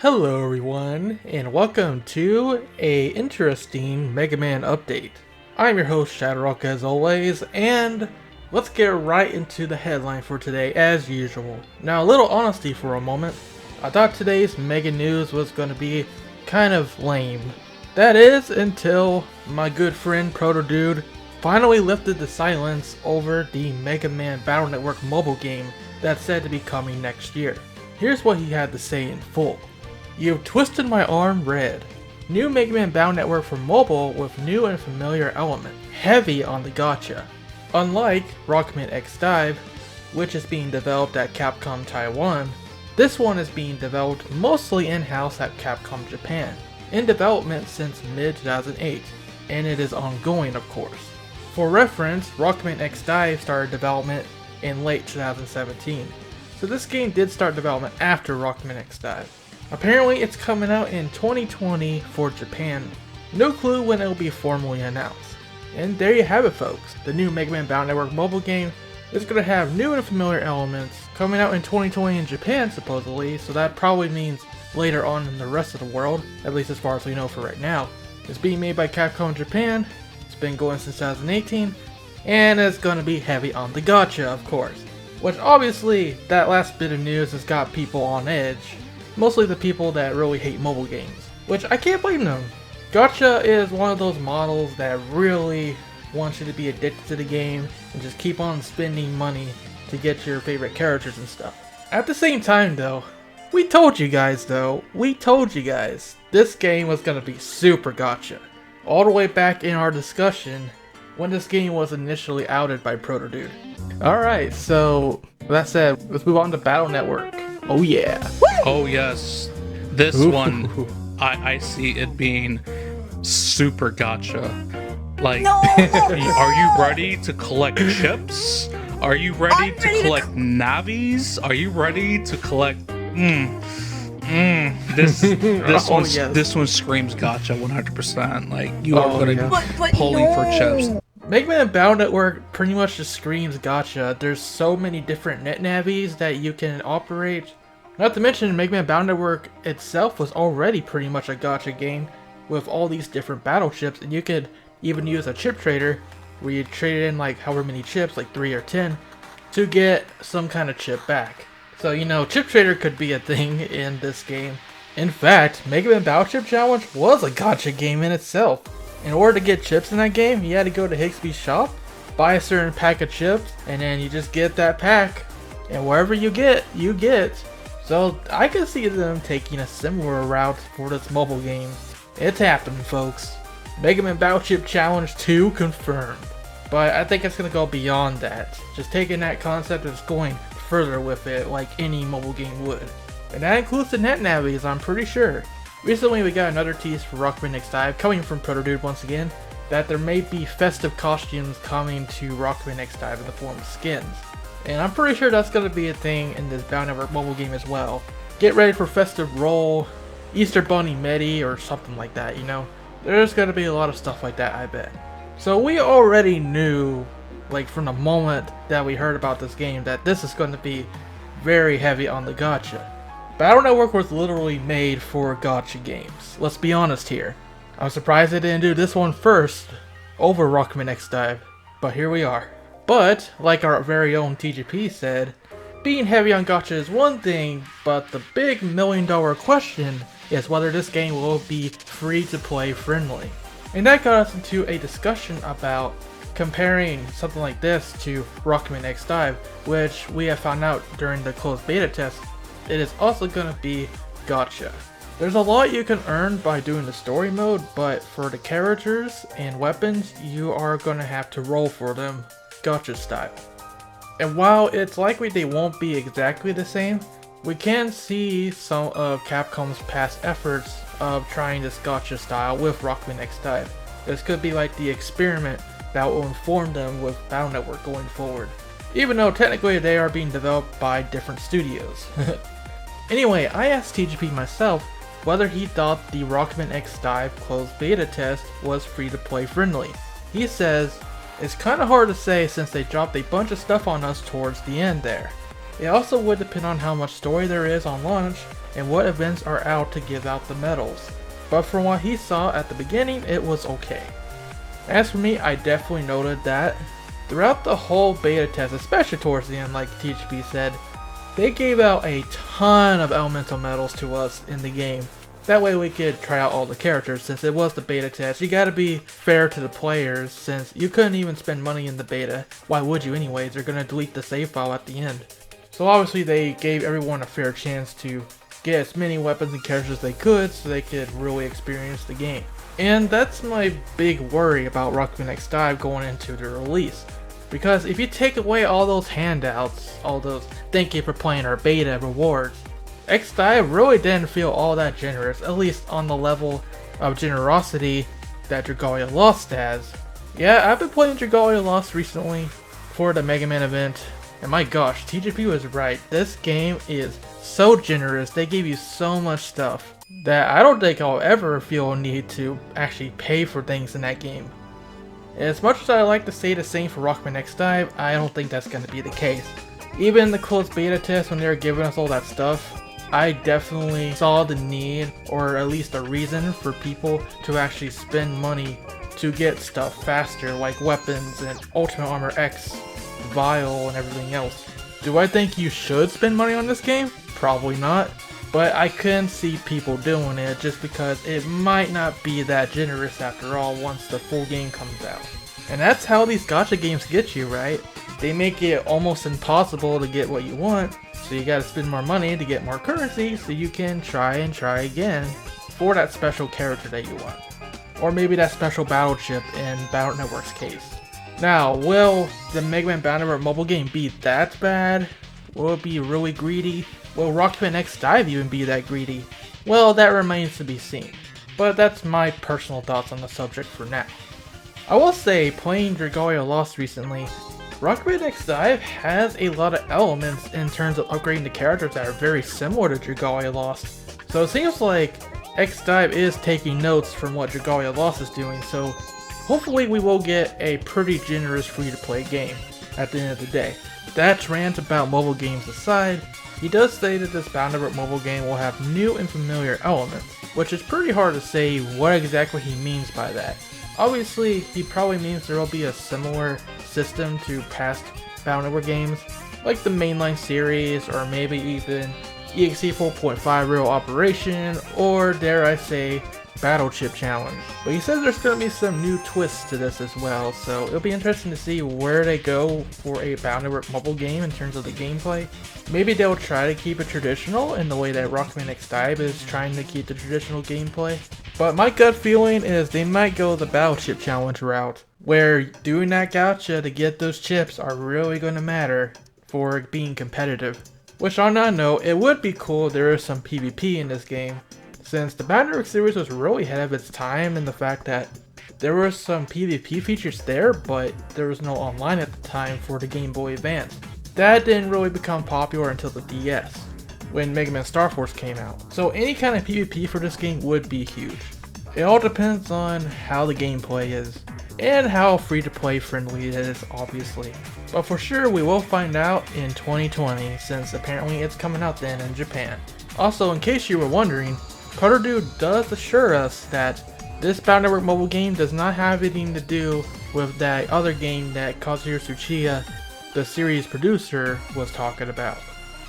Hello everyone, and welcome to a interesting Mega Man update. I'm your host ShadowRock as always, and let's get right into the headline for today as usual. Now a little honesty for a moment, I thought today's Mega News was going to be kind of lame. That is until my good friend ProtoDude finally lifted the silence over the Mega Man Battle Network mobile game that's said to be coming next year. Here's what he had to say in full. You've twisted my arm red. New Mega Man Battle Network for mobile with new and familiar element. Heavy on the gacha. Unlike Rockman X DiVE, which is being developed at Capcom Taiwan, this one is being developed mostly in-house at Capcom Japan. In development since mid-2008, and it is ongoing of course. For reference, Rockman X DiVE started development in late 2017, so this game did start development after Rockman X DiVE. Apparently it's coming out in 2020 for Japan. No clue when it will be formally announced. And there you have it folks, the new Mega Man Battle Network mobile game is going to have new and familiar elements coming out in 2020 in Japan supposedly, so that probably means later on in the rest of the world, at least as far as we know for right now. It's being made by Capcom Japan, it's been going since 2018, and it's going to be heavy on the gacha of course. Which obviously, that last bit of news has got people on edge. Mostly the people that really hate mobile games, which I can't blame them. Gacha is one of those models that really wants you to be addicted to the game and just keep on spending money to get your favorite characters and stuff. At the same time though, we told you guys, this game was going to be super gacha. All the way back in our discussion when this game was initially outed by ProtoDude. Alright, so with that said, let's move on to Battle Network. Oh yeah. Oh yes, this one I see it being super gacha. Like, No! are you ready to collect chips? Are you ready to collect navis? Are you ready to collect? This one screams gacha 100%. Like you are gonna be pulling for chips. Mega Man Battle Network pretty much just screams gacha. There's so many different net navis that you can operate. Not to mention, Mega Man Battle Network itself was already pretty much a gacha game with all these different battle chips, and you could even use a chip trader where you trade in like however many chips, like 3 or 10, to get some kind of chip back. So you know, chip trader could be a thing in this game. In fact, Mega Man Battle Chip Challenge was a gacha game in itself. In order to get chips in that game, you had to go to Higsby's shop, buy a certain pack of chips, and then you just get that pack. And wherever you get, you get. So I could see them taking a similar route for this mobile game. It's happening folks. Mega Man Battle Chip Challenge 2 confirmed. But I think it's going to go beyond that. Just taking that concept and just going further with it like any mobile game would. And that includes the net navis, I'm pretty sure. Recently we got another tease for Rockman X DiVE coming from ProtoDude once again, that there may be festive costumes coming to Rockman X DiVE in the form of skins. And I'm pretty sure that's going to be a thing in this Battle Network mobile game as well. Get ready for festive roll, Easter Bunny Medi, or something like that, you know. There's going to be a lot of stuff like that, I bet. So we already knew, like from the moment that we heard about this game, that this is going to be very heavy on the gacha. Battle Network was literally made for gacha games. Let's be honest here. I'm surprised they didn't do this one first over Rockman X DiVE, but here we are. But, like our very own TGP said, being heavy on gacha is one thing, but the big $1 million question is whether this game will be free to play friendly. And that got us into a discussion about comparing something like this to Rockman X DiVE, which we have found out during the closed beta test. It is also going to be gacha. There's a lot you can earn by doing the story mode, but for the characters and weapons, you are going to have to roll for them gacha style. And while it's likely they won't be exactly the same, we can see some of Capcom's past efforts of trying this gacha style with Rockman X DiVE. This could be like the experiment that will inform them with Battle Network going forward, even though technically they are being developed by different studios. Anyway, I asked TGP myself whether he thought the Rockman X DiVE closed beta test was free to play friendly. He says, it's kinda hard to say since they dropped a bunch of stuff on us towards the end there. It also would depend on how much story there is on launch and what events are out to give out the medals. But from what he saw at the beginning, it was okay. As for me, I definitely noted that throughout the whole beta test, especially towards the end like THP said, they gave out a ton of elemental medals to us in the game. That way we could try out all the characters. Since it was the beta test, you gotta be fair to the players since you couldn't even spend money in the beta. Why would you anyways? They're gonna delete the save file at the end. So obviously they gave everyone a fair chance to get as many weapons and characters as they could so they could really experience the game. And that's my big worry about Rockman X DiVE going into the release. Because if you take away all those handouts, all those thank you for playing our beta rewards, X DiVE really didn't feel all that generous, at least on the level of generosity that Dragalia Lost has. Yeah, I've been playing Dragalia Lost recently for the MegaMan event, and my gosh, TGP was right. This game is so generous, they give you so much stuff that I don't think I'll ever feel a need to actually pay for things in that game. As much as I like to say the same for Rockman X DiVE, I don't think that's going to be the case. Even in the closed beta test when they were giving us all that stuff, I definitely saw the need, or at least a reason for people to actually spend money to get stuff faster, like weapons and Ultimate Armor X, Vial, and everything else. Do I think you should spend money on this game? Probably not. But I couldn't see people doing it just because it might not be that generous after all once the full game comes out. And that's how these gacha games get you, right? They make it almost impossible to get what you want, so you gotta spend more money to get more currency so you can try and try again for that special character that you want. Or maybe that special battle chip in Battle Network's case. Now, will the MegaMan Battle Network mobile game be that bad? Will it be really greedy? Will Rockman X DiVE even be that greedy? Well, that remains to be seen. But that's my personal thoughts on the subject for now. I will say, playing Dragalia Lost recently, Rockman X DiVE has a lot of elements in terms of upgrading the characters that are very similar to Dragalia Lost. So it seems like X DiVE is taking notes from what Dragalia Lost is doing, so hopefully we will get a pretty generous free-to-play game at the end of the day. That rant about mobile games aside, he does say that this Battle Network mobile game will have new and familiar elements, which is pretty hard to say what exactly he means by that. Obviously, he probably means there will be a similar system to past Battle Network games, like the mainline series, or maybe even EXE 4.5 Real Operation, or dare I say, Battle Chip Challenge. But he says there's going to be some new twists to this as well, so it'll be interesting to see where they go for a Battle Network mobile game in terms of the gameplay. Maybe they'll try to keep it traditional in the way that Rockman X DiVE is trying to keep the traditional gameplay. But my gut feeling is they might go the Battle Chip Challenge route, where doing that gacha to get those chips are really going to matter for being competitive. Which on that note, it would be cool if there is some PvP in this game, since the Battle Network series was really ahead of its time in the fact that there were some PvP features there, but there was no online at the time for the Game Boy Advance. That didn't really become popular until the DS, when Mega Man Star Force came out. So any kind of PvP for this game would be huge. It all depends on how the gameplay is, and how free-to-play friendly it is, obviously. But for sure we will find out in 2020, since apparently it's coming out then in Japan. Also, in case you were wondering, Cutter Dude does assure us that this Battle Network mobile game does not have anything to do with that other game that Kazuhiro Tsuchiya, the series producer, was talking about.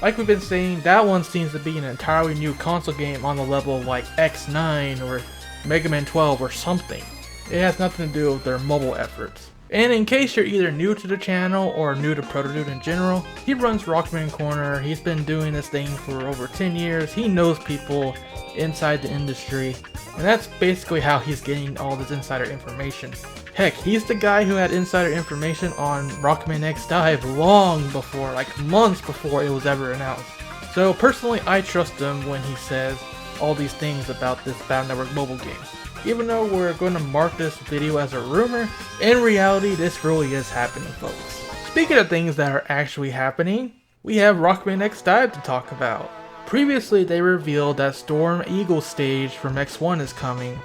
Like we've been saying, that one seems to be an entirely new console game on the level of like X9 or Mega Man 12 or something. It has nothing to do with their mobile efforts. And in case you're either new to the channel or new to Protodude in general, he runs Rockman Corner. He's been doing this thing for over 10 years. He knows people inside the industry, and that's basically how he's getting all this insider information. Heck, he's the guy who had insider information on Rockman X DiVE long before, like months before it was ever announced. So personally, I trust him when he says all these things about this Battle Network mobile game. Even though we're going to mark this video as a rumor, in reality this really is happening, folks. Speaking of things that are actually happening, we have Rockman X DiVE to talk about. Previously they revealed that Storm Eagle stage from X1 is coming.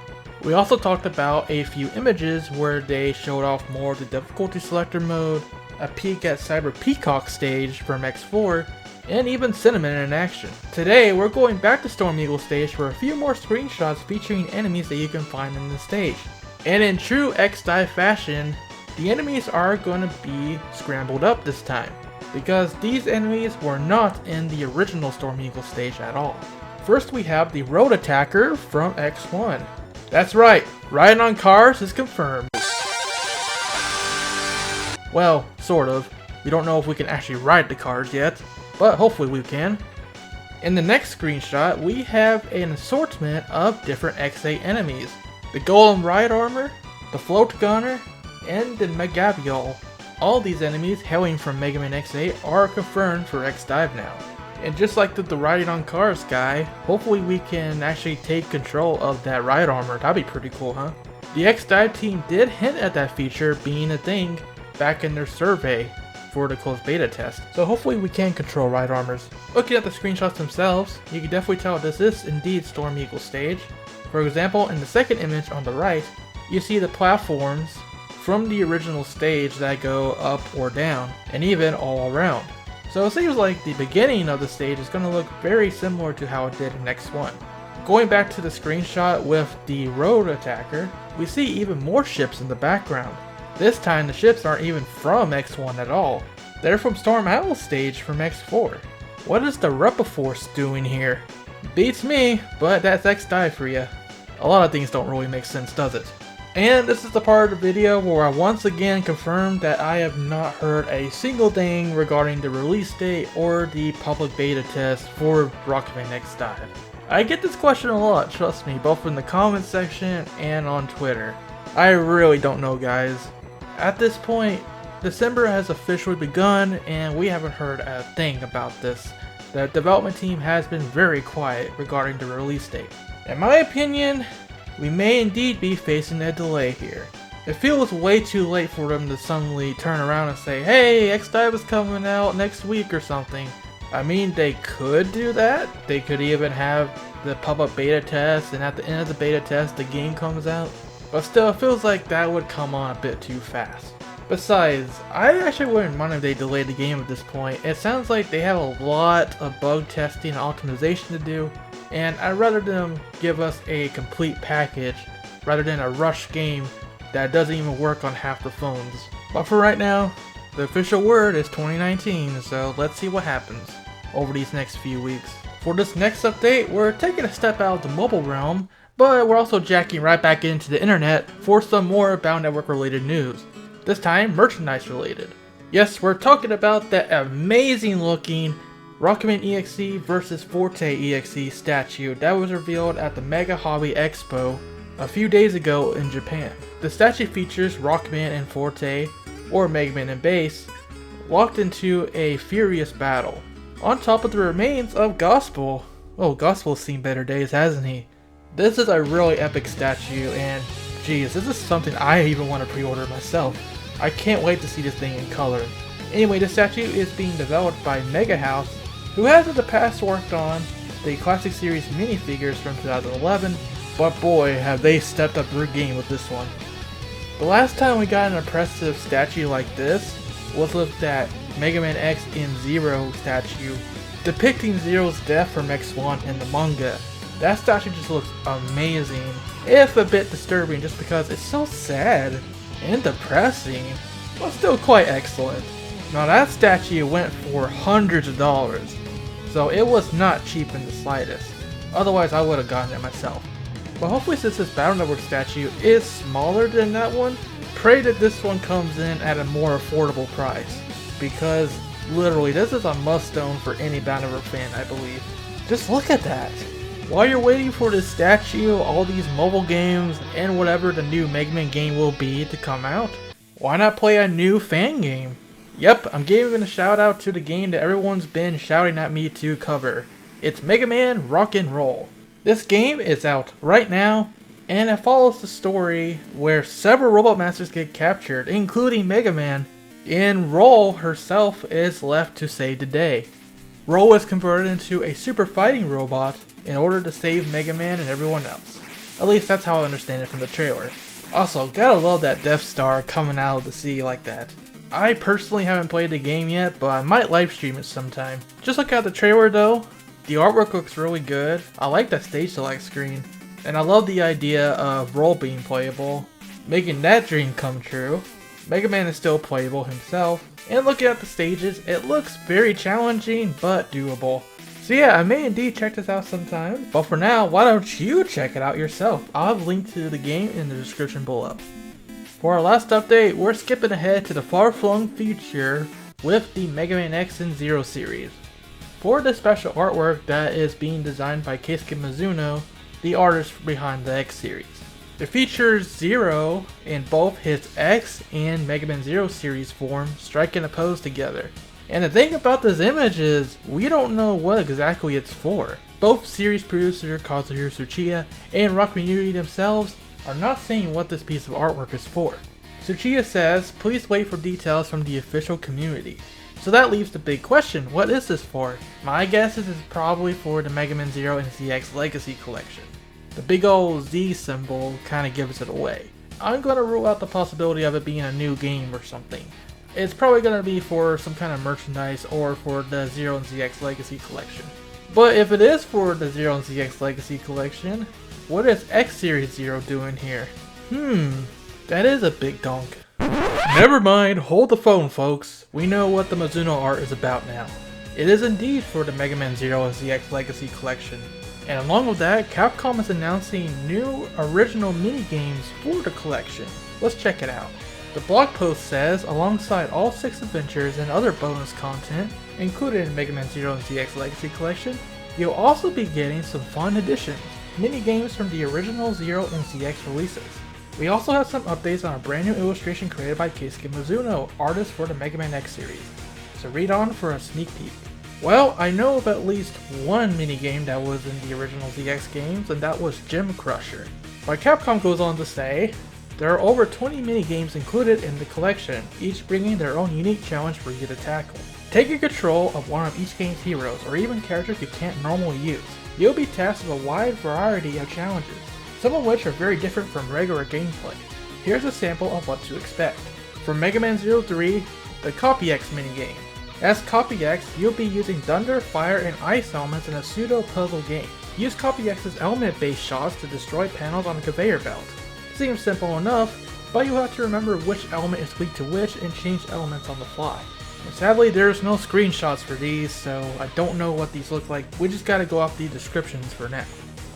We also talked about a few images where they showed off more of the difficulty selector mode, a peek at Cyber Peacock stage from X4, and even Cinnamon in action. Today, we're going back to Storm Eagle stage for a few more screenshots featuring enemies that you can find in the stage. And in true X DiVE fashion, the enemies are going to be scrambled up this time, because these enemies were not in the original Storm Eagle stage at all. First we have the Road Attacker from X1. That's right, riding on cars is confirmed. Well, sort of. We don't know if we can actually ride the cars yet, but hopefully we can. In the next screenshot, we have an assortment of different XA enemies. The Golem Ride Armor, the Float Gunner, and the MegaViol. All these enemies hailing from MegaMan.EXE are confirmed for X DiVE now. And just like the riding on cars guy, hopefully we can actually take control of that ride armor. That'd be pretty cool, huh? The X DiVE team did hint at that feature being a thing back in their survey for the closed beta test, so hopefully we can control ride armors. Looking at the screenshots themselves, you can definitely tell this is indeed Storm Eagle stage. For example, in the second image on the right, you see the platforms from the original stage that go up or down, and even all around. So it seems like the beginning of the stage is going to look very similar to how it did in X1. Going back to the screenshot with the Road Attacker, we see even more ships in the background. This time the ships aren't even from X1 at all. They're from Storm Owl stage from X4. What is the Repiforce doing here? Beats me, but that's X DiVE for you. A lot of things don't really make sense, does it? And this is the part of the video where I once again confirmed that I have not heard a single thing regarding the release date or the public beta test for Rockman X DiVE. I get this question a lot, trust me, both in the comments section and on Twitter. I really don't know, guys. At this point, December has officially begun and we haven't heard a thing about this. The development team has been very quiet regarding the release date. In my opinion, we may indeed be facing a delay here. It feels way too late for them to suddenly turn around and say, hey, X DiVE is coming out next week or something. I mean, they could do that. They could even have the pop-up beta test, and at the end of the beta test, the game comes out. But still, it feels like that would come on a bit too fast. Besides, I actually wouldn't mind if they delayed the game at this point. It sounds like they have a lot of bug testing and optimization to do, and I'd rather them give us a complete package rather than a rushed game that doesn't even work on half the phones. But for right now, the official word is 2019, so let's see what happens over these next few weeks. For this next update, we're taking a step out of the mobile realm, but we're also jacking right back into the internet for some more Bound Network related news. This time, merchandise related. Yes, we're talking about that amazing looking Rockman.EXE vs Forte.EXE statue that was revealed at the Mega Hobby Expo a few days ago in Japan. The statue features Rockman and Forte, or MegaMan and Bass, locked into a furious battle, on top of the remains of Gospel. Oh, Gospel's seen better days, hasn't he? This is a really epic statue, and geez, this is something I even want to pre-order myself. I can't wait to see this thing in color. Anyway, the statue is being developed by Mega House, who has in the past worked on the Classic Series minifigures from 2011, but boy, have they stepped up their game with this one. The last time we got an impressive statue like this was with that MegaMan.EXE in Zero statue, depicting Zero's death from X1 in the manga. That statue just looks amazing, if a bit disturbing just because it's so sad and depressing, but still quite excellent. Now that statue went for hundreds of dollars, so it was not cheap in the slightest. Otherwise I would have gotten it myself. But hopefully, since this Battle Network statue is smaller than that one, pray that this one comes in at a more affordable price. Because literally this is a must-own for any Battle Network fan, I believe. Just look at that! While you're waiting for this statue, all these mobile games, and whatever the new MegaMan game will be to come out, why not play a new fan game? Yep, I'm giving a shout out to the game that everyone's been shouting at me to cover. It's Mega Man Rock and Roll. This game is out right now, and it follows the story where several robot masters get captured, including Mega Man, and Roll herself is left to save the day. Roll is converted into a super fighting robot in order to save Mega Man and everyone else. At least that's how I understand it from the trailer. Also, gotta love that Death Star coming out of the sea like that. I personally haven't played the game yet, but I might live stream it sometime. Just look at the trailer though. The artwork looks really good. I like that stage select screen. And I love the idea of Roll being playable, making that dream come true. Mega Man is still playable himself. And looking at the stages, it looks very challenging but doable. So yeah, I may indeed check this out sometime. But for now, why don't you check it out yourself? I'll have a link to the game in the description below. For our last update, we're skipping ahead to the far-flung future with the MegaMan.EXE and Zero series. For this special artwork that is being designed by Keisuke Mizuno, the artist behind the X series. It features Zero in both his X and Mega Man Zero series form striking a pose together. And the thing about this image is, we don't know what exactly it's for. Both series producer Kazuhiro Tsuchiya and Rockman X DiVE themselves are not saying what this piece of artwork is for. Tsuchiya says, please wait for details from the official community. So that leaves the big question, what is this for? My guess is it's probably for the Mega Man Zero and ZX Legacy collection. The big old Z symbol kinda gives it away. I'm gonna rule out the possibility of it being a new game or something. It's probably gonna be for some kind of merchandise or for the Zero and ZX Legacy collection. But if it is for the Zero and ZX Legacy collection, what is X Series Zero doing here? That is a big donk. Never mind, hold the phone folks. We know what the Mizuno art is about now. It is indeed for the Mega Man Zero and ZX Legacy collection. And along with that, Capcom is announcing new original minigames for the collection. Let's check it out. The blog post says, alongside all 6 adventures and other bonus content included in Mega Man Zero and ZX Legacy collection, you'll also be getting some fun additions, minigames from the original Zero and ZX releases. We also have some updates on a brand new illustration created by Keisuke Mizuno, artist for the Mega Man.EXE series. So read on for a sneak peek. Well, I know of at least one minigame that was in the original ZX games, and that was Gym Crusher. But Capcom goes on to say, there are over 20 minigames included in the collection, each bringing their own unique challenge for you to tackle. Taking control of one of each game's heroes, or even characters you can't normally use. You'll be tasked with a wide variety of challenges, some of which are very different from regular gameplay. Here's a sample of what to expect. For Mega Man 03, the Copy X minigame. As Copy X, you'll be using thunder, fire, and ice elements in a pseudo-puzzle game. Use Copy X's element-based shots to destroy panels on a conveyor belt. Seems simple enough, but you have to remember which element is weak to which and change elements on the fly. And sadly, there's no screenshots for these, so I don't know what these look like. We just gotta go off the descriptions for now.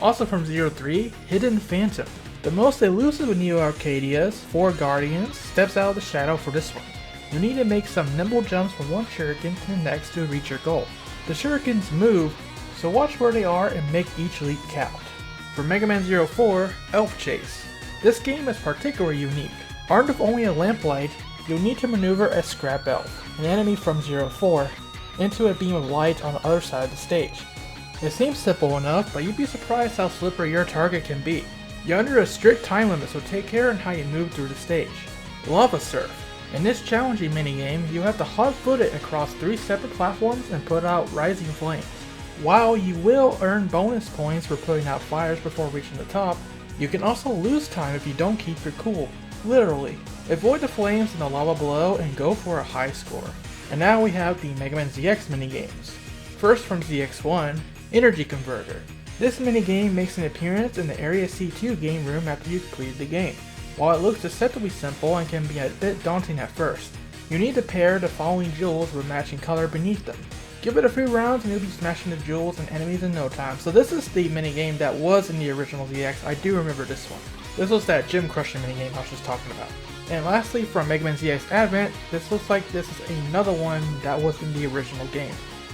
Also from 03, Hidden Phantom. The most elusive of Neo Arcadia's 4 Guardians steps out of the shadow for this one. You need to make some nimble jumps from one shuriken to the next to reach your goal. The shurikens move, so watch where they are and make each leap count. For Mega Man 04, Elf Chase. This game is particularly unique. Armed with only a lamplight, you'll need to maneuver a Scrap Elf, an enemy from 04, into a beam of light on the other side of the stage. It seems simple enough, but you'd be surprised how slippery your target can be. You're under a strict time limit, so take care on how you move through the stage. Lava Surf. In this challenging minigame, you have to hot-foot it across 3 separate platforms and put out rising flames. While you will earn bonus points for putting out fires before reaching the top, you can also lose time if you don't keep your cool. Literally. Avoid the flames and the lava below and go for a high score. And now we have the Mega Man ZX minigames. First from ZX1, Energy Converter. This minigame makes an appearance in the Area C2 game room after you complete the game. While it looks deceptively simple and can be a bit daunting at first, you need to pair the following jewels with matching color beneath them. Give it a few rounds and you'll be smashing the jewels and enemies in no time. So this is the minigame that was in the original ZX. I do remember this one. This was that Gym Crusher minigame I was just talking about. And lastly, from Mega Man ZX Advent, this looks like this is another one that was in the original game.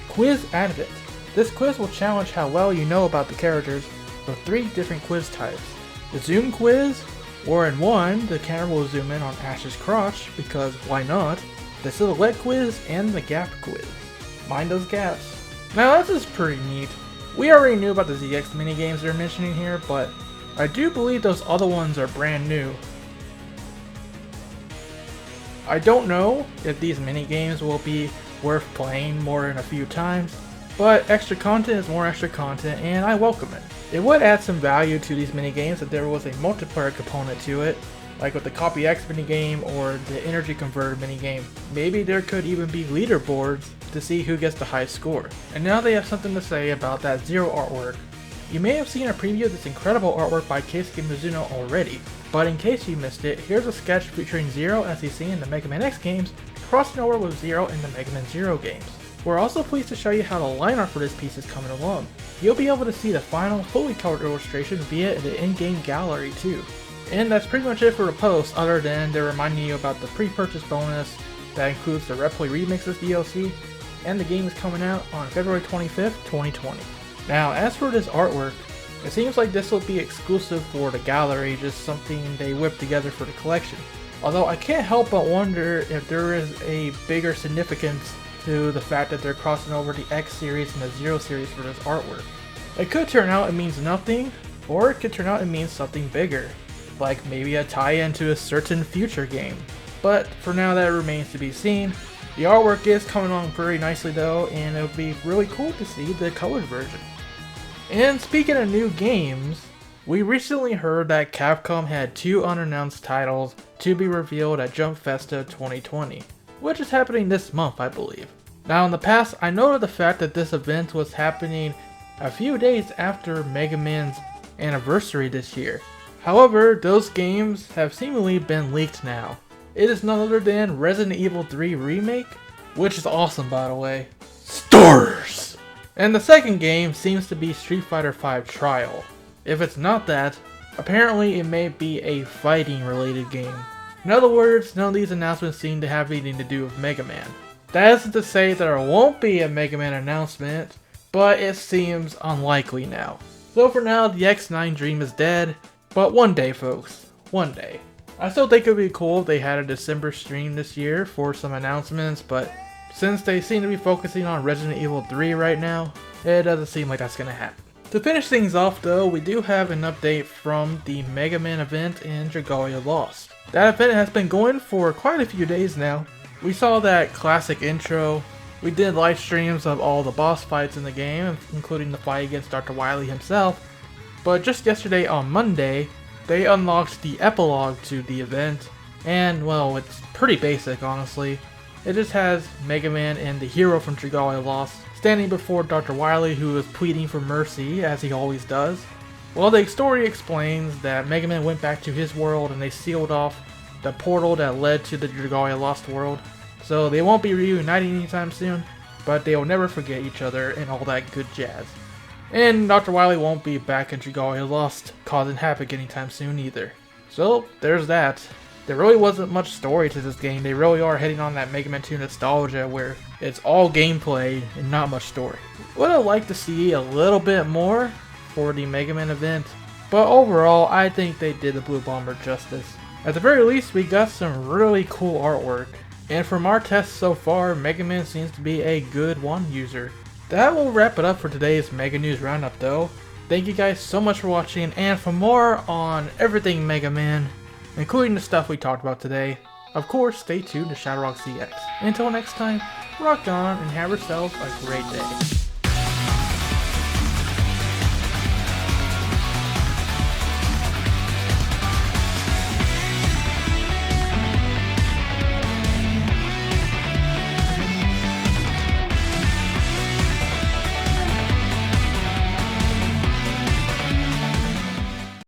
Quiz Advent. This quiz will challenge how well you know about the characters with 3 different quiz types. The Zoom Quiz, where in one, the camera will zoom in on Ash's crotch, because why not? The Silhouette Quiz, and the Gap Quiz. Mind those gaps. Now this is pretty neat. We already knew about the ZX minigames they're mentioning here, but I do believe those other ones are brand new. I don't know if these minigames will be worth playing more than a few times, but extra content is more extra content and I welcome it. It would add some value to these minigames if there was a multiplayer component to it, like with the Copy X minigame or the Energy Converter minigame. Maybe there could even be leaderboards to see who gets the high score. And now they have something to say about that Zero artwork. You may have seen a preview of this incredible artwork by Keisuke Mizuno already, but in case you missed it, here's a sketch featuring Zero as he's seen in the MegaMan.EXE games, crossing over with Zero in the Mega Man Zero games. We're also pleased to show you how the line art for this piece is coming along. You'll be able to see the final, fully colored illustration via the in-game gallery too. And that's pretty much it for the post, other than they're reminding you about the pre-purchase bonus that includes the Replay Remixes DLC, and the game is coming out on February 25th, 2020. Now, as for this artwork, it seems like this will be exclusive for the gallery, just something they whipped together for the collection. Although I can't help but wonder if there is a bigger significance to the fact that they're crossing over the X series and the Zero series for this artwork. It could turn out it means nothing, or it could turn out it means something bigger, like maybe a tie-in to a certain future game. But for now that remains to be seen. The artwork is coming along very nicely though, and it would be really cool to see the colored version. And speaking of new games, we recently heard that Capcom had 2 unannounced titles to be revealed at Jump Festa 2020, which is happening this month I believe. Now in the past I noted the fact that this event was happening a few days after Mega Man's anniversary this year. However, those games have seemingly been leaked now. It is none other than Resident Evil 3 Remake, which is awesome by the way. Stars! And the second game seems to be Street Fighter V Trial. If it's not that, apparently it may be a fighting related game. In other words, none of these announcements seem to have anything to do with Mega Man. That isn't to say that there won't be a Mega Man announcement, but it seems unlikely now. So for now, the X9 dream is dead, but one day folks, one day. I still think it would be cool if they had a December stream this year for some announcements, but since they seem to be focusing on Resident Evil 3 right now, it doesn't seem like that's gonna happen. To finish things off though, we do have an update from the Mega Man event in Dragalia Lost. That event has been going for quite a few days now. We saw that classic intro. We did live streams of all the boss fights in the game, including the fight against Dr. Wily himself. But just yesterday on Monday, they unlocked the epilogue to the event, and well, it's pretty basic honestly. It just has Mega Man and the hero from Dragalia Lost standing before Dr. Wily, who is pleading for mercy, as he always does. Well, the story explains that Mega Man went back to his world and they sealed off the portal that led to the Dragalia Lost world. So they won't be reuniting anytime soon, but they will never forget each other and all that good jazz. And Dr. Wily won't be back in Dragalia Lost causing havoc anytime soon either. So there's that. There really wasn't much story to this game. They really are heading on that Mega Man 2 nostalgia where it's all gameplay and not much story. Would have liked to see a little bit more for the Mega Man event, but overall I think they did the Blue Bomber justice. At the very least we got some really cool artwork, and from our tests so far, Mega Man seems to be a good one user. That will wrap it up for today's Mega News Roundup though. Thank you guys so much for watching, and for more on everything Mega Man, including the stuff we talked about today, of course stay tuned to ShadowRockZX. Until next time, rock on and have yourselves a great day.